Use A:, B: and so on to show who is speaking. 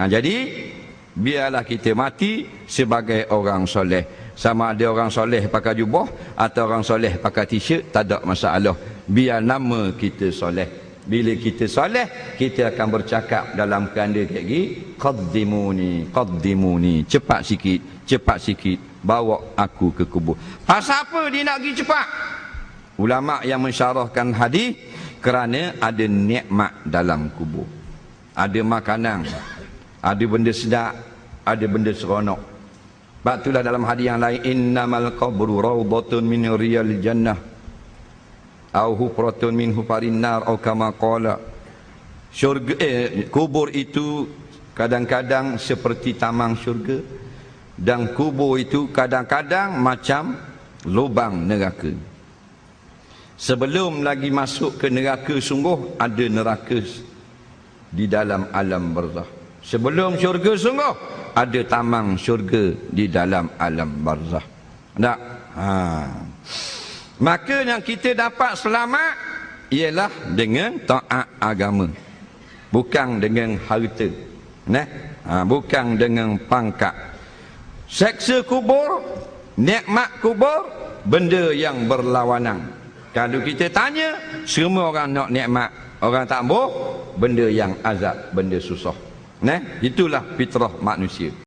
A: Jadi biarlah kita mati sebagai orang soleh. Sama ada orang soleh pakai jubah atau orang soleh pakai t-shirt, tak ada masalah. Biar nama kita soleh. Bila kita soleh, kita akan bercakap dalam keranda kayak gini, qaddimuni, qaddimuni, cepat sikit, bawa aku ke kubur. Pasal apa dia nak pergi cepat? Ulama yang mensyarahkan hadis, kerana ada nikmat dalam kubur. Ada makanan, ada benda sedap, ada benda seronok. Sebab itulah dalam hadis yang lain, innamal qabru rawdatun min riyal jannah au hufratun min hufarin nar au kama qala. Syurga, kubur itu kadang-kadang seperti taman syurga, dan kubur itu kadang-kadang macam lubang neraka. Sebelum lagi masuk ke neraka, sungguh ada neraka di dalam alam barzah. Sebelum syurga, sungguh ada taman syurga di dalam alam barzah. Tak? Maka yang kita dapat selamat ialah dengan taat agama, bukan dengan harta, bukan dengan pangkat. Seksa kubur, nikmat kubur, benda yang berlawanan. Kalau kita tanya, semua orang nak nikmat, orang tak mau benda yang azab, benda susah. Itulah fitrah manusia.